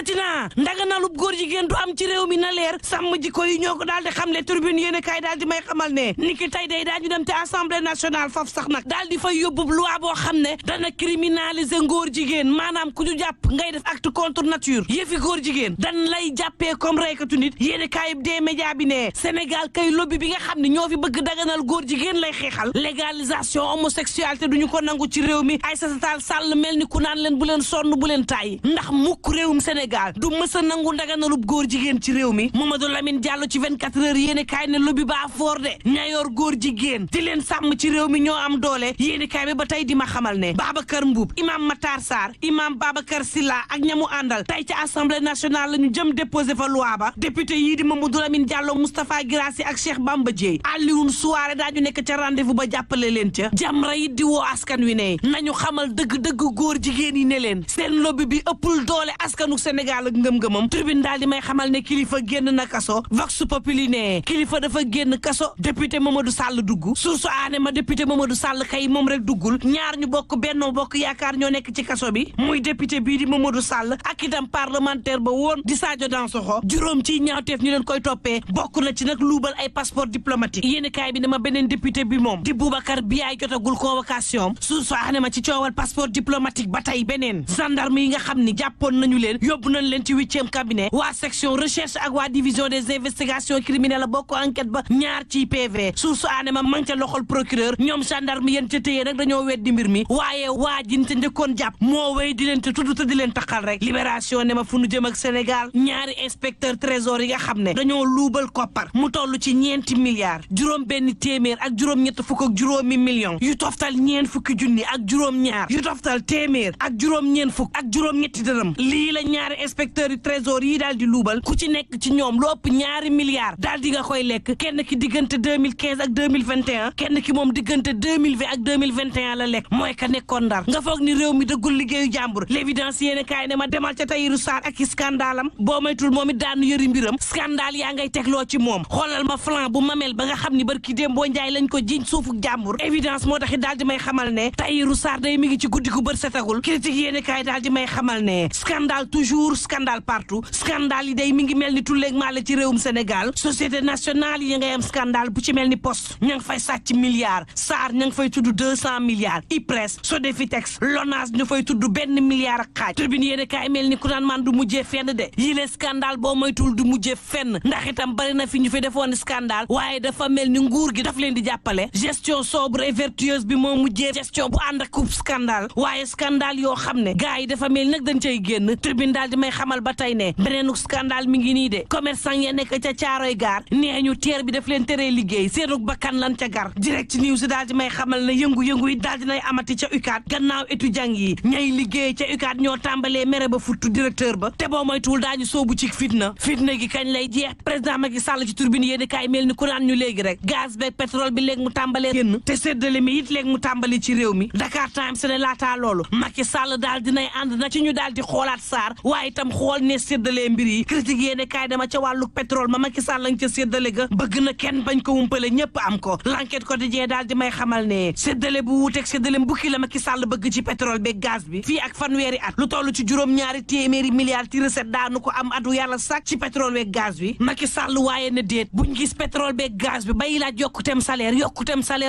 waxati naa ndaganalub góor jigéen du am ci réew mi na leer sàmm jikko yi ñoo ko daal di xam le Tribune yéen kaay daal di may xamal ne niki tey day daañu dem te assemblée nationale foofu sax nag daal di fay yóbbu loi boo xam ne dana criminaliser ngóor jigéen maanaam ku ñu jàpp ngay def acte contre nature yëfi góor jigéen dan lay jàppee comme reykatu nit yéen kaay des médias bi ne Sénégal kay lobby bi nga xam ne ñoo fi bëgg daganal góor jigéen lay xeexal légalisation homosexualité duñu ko nangu ci réew mi Aïssata Tall Sall mel ni ku naan leen bu leen sonn bu leen tàyyi ndax mukk réewum Sénégal du mës a nangu ndaganalub góor jigéen ci réew mi Mamadou Lamine Diallo ci 24 heures yéene kaay ne lobby baa foor de ñayoor góor jigéen di leen sàmm ci réew mi ñoo am doole yéene kaay bi ba tey di ma xamal ne Babacar Mbuub imam Matar Sarr imam Babacar Silla ak ñamu àndal tey ci assemblée nationale la ñu jëm déposé fa loi ba député yii di Mamadou Lamine Diallo Moustapha Guirassy ak Cheikh Bamba Dièye Alioune Souaré daañu nekk ca rendez-vous ba jàppale leen ca Jamra it di woo askan wi ne nañu xamal dëgg-dëgg góor jigéen yi ne leen seen lobby bi ëppul doole askanu Sénégal ak ngëm-ngëmam Tribune daal di may xamal ne kilifa génn na kaso Vox Populi ne kilifa dafa génn kaso député Mamadou Sall dugg source aane ma député Mamadou Sall kay moom rek duggul ñaar ñu bokk Benno Bokk Yaakaar ñoo nekk ci kaso bi muy député bii di Mamadou Sall ak itam parlementaire ba woon di Sadio Dansokho juróom ci ñaawteef ñu leen koy toppee bokk na ci nag luubal ay passeport diplomatique yéen kaay bi ne ma beneen député bi moom di Boubacar Biaye jotagul convocation source aane ma ci coowal passeport diplomatique ba tey beneen gendarme yi nga xam ni jàppoon nañu leen yóbbu nañ leen ci 8e cabinet waa section recherche ak waa division des investigations criminelles la bokk enquête ba ñaar ci PV source aane ma mang ca loxol procureur ñoom gendarme yéen ca téye nag dañoo weddi mbir mi waaye waa jin te njëkkoon jàpp moo wéy di leen te tudd te di leen taxal rek libération ne ma fu nu jëm ak Sénégal ñaari inspecteur trésor yi nga xam ne dañoo luubal koppar mu toll ci ñeenti milliards juróom benn téeméer ak juróom ñett fukk ak juróomi millions yu toftal ñeen fukki junni ak juróom ñaar yu toftal téeméer ak juróom ñeen fukk ak juróom ñetti dërëm lii la ñaari inspecteur yu trésor yi daal di luubal ku ci nekk ci ñoom lu ëpp ñaari milliards daal di nga koy lekk kenn ki diggante 2015 ak 2021 kenn ki moom diggante 2020 ak 2021 la lekk mooy ka nekkoon Ndar nga foog ni réew mi dëggul liggéeyu jàmbur l'évidence yéene kaay ne ma demal ca Tahirou Sarr ak i scandalam boo maytul moom it daanu yëri mbiram scandale yaa ngay tegloo ci moom xoolal ma flan bu mamel ba nga xam ni barki Dembo Njaay lañ ko jiñ suufuk jàmbur évidence moo taxit daal di may xamal ne Tahirou Sarr day mi ngi ci guddi gu bër setagul critique yéene kaay daal di may xamal ne scandale toujours scandale partout scandale yi day mi ngi mel ni tulleeg maale ci réewum Sénégal société nationale yi ngay am scandale bu ci mel ni poste ña ngi fay sàcc milliards Sarr ña ngi fay tudd 200 milliards IPRES Sodefitex LONASE ñu fay tudd 1 milliard ak xaaj Tribune yéene kaay mel ni ku naan man du mujjee fenn de yile scandale boo moytul du mujjee fenn ndax itam bari na fi ñu fi defoon scandale waaye dafa mel ni nguur gi daf leen di jàppale gestion sobre et vertueuse bi moo mujjee gestion bu ànd ak coupe scandale waaye scandale yoo xam ne gars yi dafa mel nag dañ cay génn Tribune daal di may xamal ba tey ne beneenu scandale mi ngi nii de commerçant ya nekk ca Caaroy gaar nee ñu teer bi daf leen teree liggéey seenug bakkan lan ca gar direct news daal di may xamal ne yëngu-yëngu yi daal dinay amati ca UCAD gannaaw étudiant yi ñay liggéey ca UCAD ñoo tàmbalee mere ba futtu directeur ba te boo moytuwul daañu soobu ci fitna gi kañ lay jeex président Macky Sall ci Tribune yéeni kaay mel ni ku naan ñu léegi rek gaz beeg pétrole bi léegi mu tàmbalee génn te séddale mi it léegi mu tàmbali ci réew mi Dakar Times ne laataa loolu Macky Sall daal dinay ànd na ci ñu daal di xoolaat Sarr waaye itam xool ne séddalee mbir yi critique yéeni kaay dama ca wàllu pétrole ma Macky Sall lañ ca séddale ga bëgg na kenn bañ ko wumpale ñëpp am ko l'enquête quotidien daal di may xamal ne séddale bu wuuteeg séddale mbukki la Macky Sall bëgg ci pétrole beeg gaz bi fii ak fanweeri at lu toll ci juróom-ñaari téeméeri milliards ci recette daanu ko am atu yàlla sàkk ci pétrole beeg gaz bi Macky Sall waaye ne déet buñ gis pétrole beeg gaz bi bay laaj yokkuteem salaire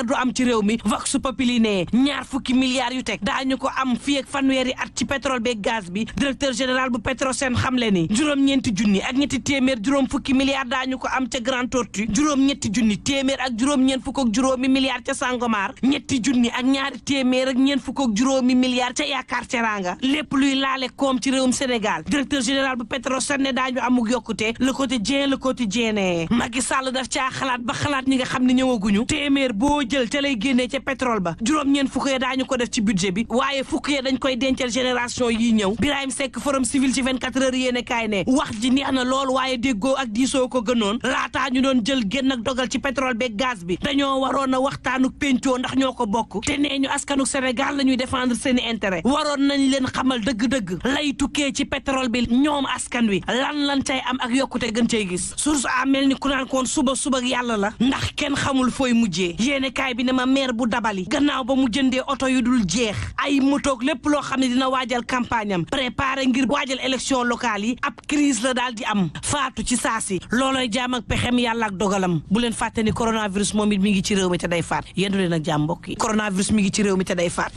du am ci réew mi Vox Populi ne ñaar fukki milliards yu teg daañu ko am fii ak fanweeri at ci pétrole beeg gaz bi directeur général bu Petrosen xamle ni juróom-ñeenti junni ak ñetti téeméer juróom fukki milliards daañu ko am ca Grand Tortue juróom-ñetti junni téeméer ak juróom-ñeent fukk ak juróomi milliards ca Sangomar ñetti junni ak ñaari téeméer ak ñeent fukk ak juróomi milliards ca Yaakaar Teranga lépp luy laale koom ci réewum Sénégal directeur général bu Petrosen ne daañu amug yokkute le quotidien ne Macky Sall daf caa xalaat ba xalaat ñi nga xam ne ñëwaguñu téeméer boo jël ca lay génnee ca pétrole ba juróom-ñeent fukk ya daañu ko def ci budget bi waaye fukk ya dañ koy dencal génération yi ñëw Birahim Seck forum civil ci 24 heures yéene kaay ne wax ji neex na lool waaye déggoo ak diisoo ko gënoon laataa ñu doon jël génn ak dogal ci pétrole beeg gaz bi dañoo waroon a waxtaanu pencoo ndax ñoo ko bokk te nee ñu askanu Sénégal la ñuy défendre seeni intérêt waroon nañ leen xamal dëgg-dëgg lay tukkee ci pétrole bi ñoom askan wi lan cay am ak yokkute gën cay gis source a mel ni ku naan koon suba yàlla la ndax kenn xamul fooy mujjee yéene kaay bi ne ma maire bu dabali gannaaw ba mu jëndee oto yu dul jeex ay motoog lépp loo xam ne dina waajal campagne am préparé ngir waajal élection locale yi ab crise la daal di am faatu ci saasi looloy jaam ak pexem yàlla ak dogalam bu leen fàtte ni coronavirus moom it mi ngi ci réew mi te day faat yendu leen ak jaam mbokk yi coronavirus mi ngi ci réew mi te day faat.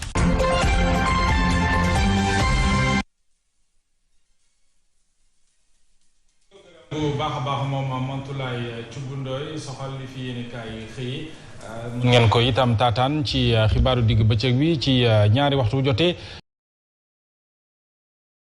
bu baax a baax moom Mantoulaye Thioub Ndoye soxal li fi yéen kaay xëy ngeen ko itam taataan ci xibaaru digg bëccëg bi ci ñaari waxtu jotee